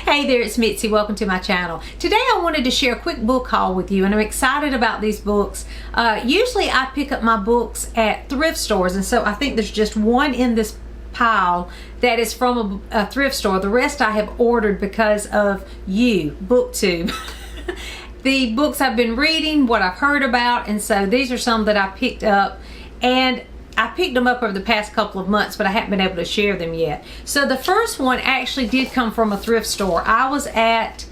Hey there, it's Mitzi. Welcome to my channel. Today I wanted to share a quick book haul with you, and I'm excited about these books. Usually I pick up my books at thrift stores, and so I think there's just one in this pile that is from a thrift store. The rest I have ordered because of you, BookTube. The books I've been reading, what I've heard about, and so these are some that I picked up, and I picked them up over the past couple of months, but I haven't been able to share them yet. So the first one actually did come from a thrift store. I was at,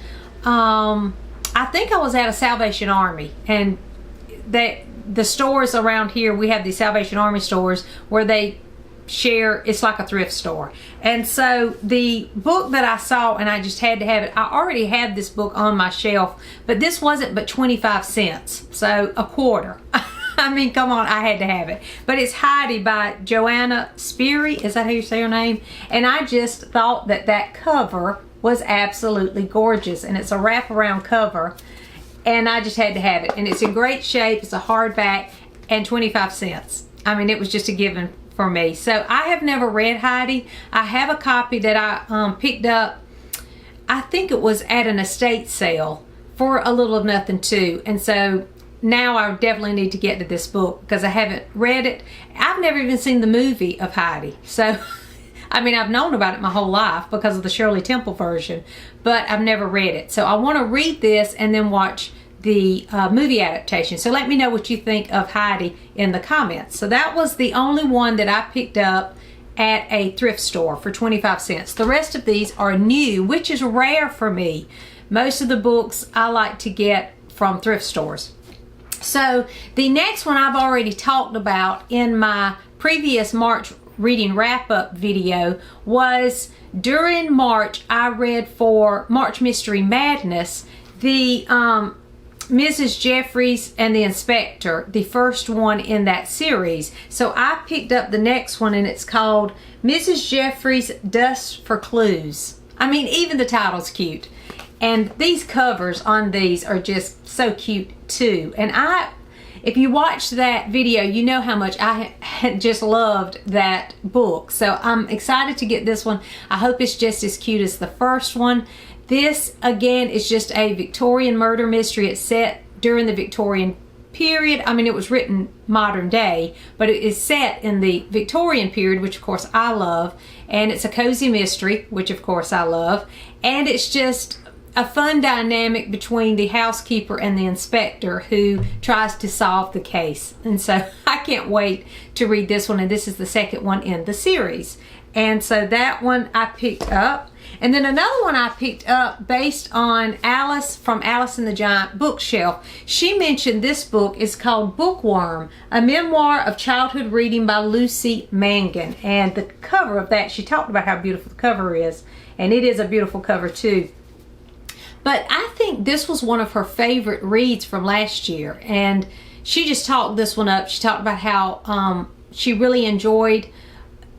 I think I was at a Salvation Army, and the stores around here, we have these Salvation Army stores where they share, it's like a thrift store. And so the book that I saw, and I just had to have it, I already had this book on my shelf, but this wasn't but 25 cents, so a quarter. I mean, come on, I had to have it. But it's Heidi by Joanna Spiri. Is that how you say her name? And I just thought that that cover was absolutely gorgeous. And it's a wraparound cover. And I just had to have it. And it's in great shape. It's a hardback and 25 cents. I mean, it was just a given for me. So I have never read Heidi. I have a copy that I picked up, I think it was at an estate sale for a little of nothing too. And so now I definitely need to get to this book because I haven't read it. I've never even seen the movie of Heidi. So, I mean, I've known about it my whole life because of the Shirley Temple version, but I've never read it. So I want to read this and then watch the movie adaptation. So let me know what you think of Heidi in the comments. So that was the only one that I picked up at a thrift store for 25 cents. The rest of these are new, which is rare for me. Most of the books I like to get from thrift stores. So the next one I've already talked about in my previous March reading wrap-up video was during March I read for March Mystery Madness the Mrs. Jeffries and the Inspector, the first one in that series. So I picked up the next one and it's called Mrs. Jeffries Dust for Clues. I mean, even the title's cute. And these covers on these are just so cute too. And if you watch that video, you know how much I just loved that book. So I'm excited to get this one. I hope it's just as cute as the first one. This, again, is just a Victorian murder mystery. It's set during the Victorian period. I mean, it was written modern day, but it is set in the Victorian period, which of course I love. And it's a cozy mystery, which of course I love. And it's just a fun dynamic between the housekeeper and the inspector who tries to solve the case. And so I can't wait to read this one, and this is the second one in the series. And so that one I picked up. And then another one I picked up based on Alice from Alice and the Giant Bookshelf. She mentioned this book is called Bookworm, a memoir of childhood reading by Lucy Mangan. And the cover of that, she talked about how beautiful the cover is. And it is a beautiful cover too. But I think this was one of her favorite reads from last year. And she just talked this one up. She talked about how she really enjoyed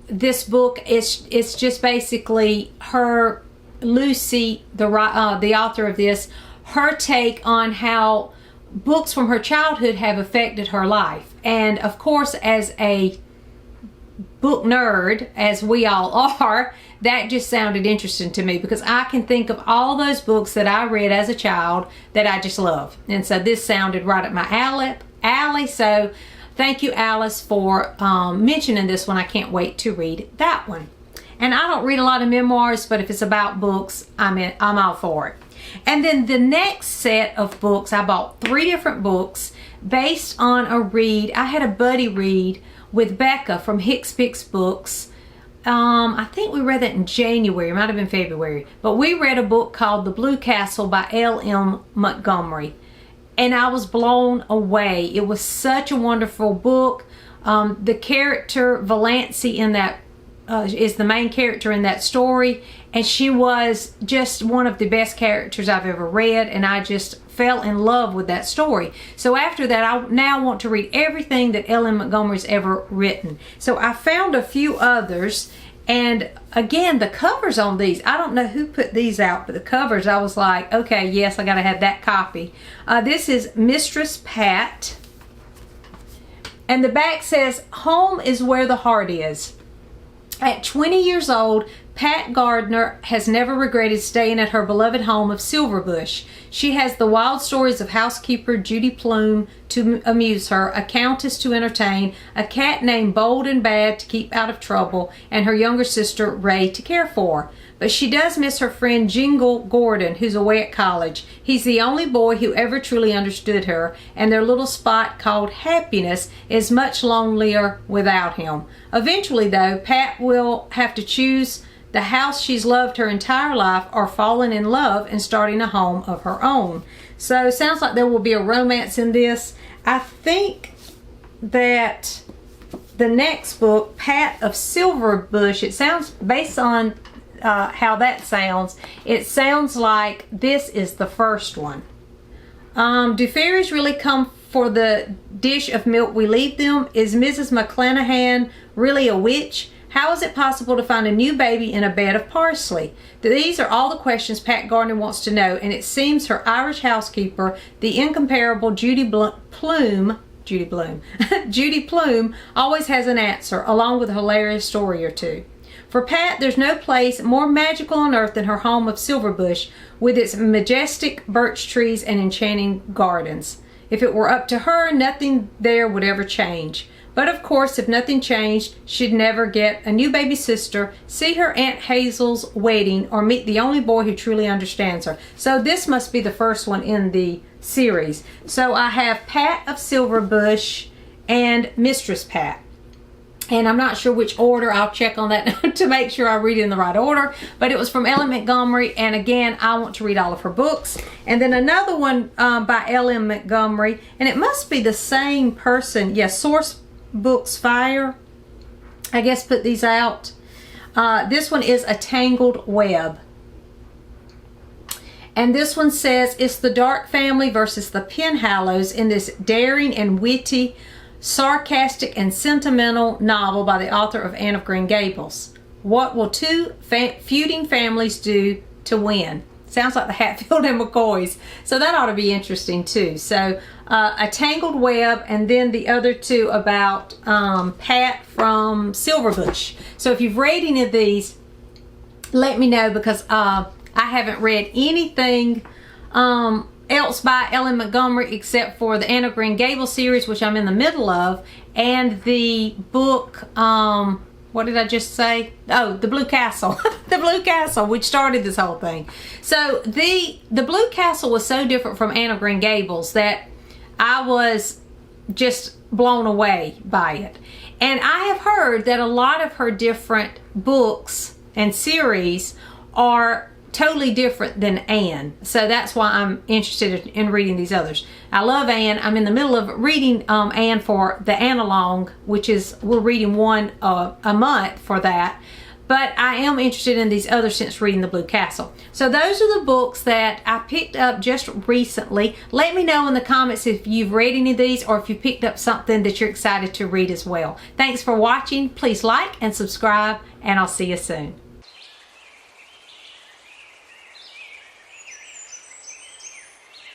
this book. It's just basically her, Lucy, the author of this, her take on how books from her childhood have affected her life. And of course, as a book nerd, as we all are, that just sounded interesting to me because I can think of all those books that I read as a child that I just love. And so this sounded right up my alley. So thank you, Alice, for mentioning this one. I can't wait to read that one. And I don't read a lot of memoirs, but if it's about books, I'm all for it. And then the next set of books, I bought 3 different books based on a read. I had a buddy read with Becca from Hicks Picks Books. I think we read that in January, it might have been February, but we read a book called The Blue Castle by L.M. Montgomery, and I was blown away. It was such a wonderful book. The character Valancy in that is the main character in that story, and she was just one of the best characters I've ever read, and I just fell in love with that story. So after that, I now want to read everything that L.M. Montgomery's ever written. So I found a few others, and again, the covers on these, I don't know who put these out, but the covers, I was like, okay, yes, I gotta have that copy. This is Mistress Pat, and the back says, "Home is where the heart is." At 20 years old, Pat Gardner has never regretted staying at her beloved home of Silverbush. She has the wild stories of housekeeper Judy Plume to amuse her, a countess to entertain, a cat named Bold and Bad to keep out of trouble, and her younger sister Ray to care for. But she does miss her friend Jingle Gordon, who's away at college. He's the only boy who ever truly understood her, and their little spot called Happiness is much lonelier without him. Eventually, though, Pat will have to choose the house she's loved her entire life, or falling in love and starting a home of her own. So sounds like there will be a romance in this. I think that the next book, Pat of Silverbush, it sounds, based on how that sounds, it sounds like this is the first one. Do fairies really come for the dish of milk we leave them? Is Mrs. McClanahan really a witch? How is it possible to find a new baby in a bed of parsley? These are all the questions Pat Gardner wants to know, and it seems her Irish housekeeper, the incomparable Judy Plume, always has an answer, along with a hilarious story or two. For Pat, there's no place more magical on earth than her home of Silverbush, with its majestic birch trees and enchanting gardens. If it were up to her, nothing there would ever change. But of course, if nothing changed, she'd never get a new baby sister, see her Aunt Hazel's wedding, or meet the only boy who truly understands her. So this must be the first one in the series. So I have Pat of Silverbush and Mistress Pat. And I'm not sure which order. I'll check on that to make sure I read it in the right order. But it was from Ellen Montgomery. And again, I want to read all of her books. And then another one by Ellen Montgomery. And it must be the same person. Yes, Source Books Fire, I guess, put these out. This one is A Tangled Web. And this one says it's the Dark family versus the Penhallows in this daring and witty, sarcastic and sentimental novel by the author of Anne of Green Gables. What will two feuding families do to win? Sounds like the Hatfield and McCoys. So that ought to be interesting too. So A Tangled Web, and then the other two about Pat from Silverbush. So if you've read any of these, let me know, because I haven't read anything else by Ellen Montgomery except for the Anne of Green Gables series, which I'm in the middle of, and the book, what did I just say? Oh, The Blue Castle. The Blue Castle, which started this whole thing. So the Blue Castle was so different from Anne of Green Gables that I was just blown away by it. And I have heard that a lot of her different books and series are totally different than Anne. So that's why I'm interested in reading these others. I love Anne. I'm in the middle of reading Anne for the Annalong, which is, we're reading one a month for that. But I am interested in these others since reading The Blue Castle. So those are the books that I picked up just recently. Let me know in the comments if you've read any of these, or if you picked up something that you're excited to read as well. Thanks for watching. Please like and subscribe, and I'll see you soon.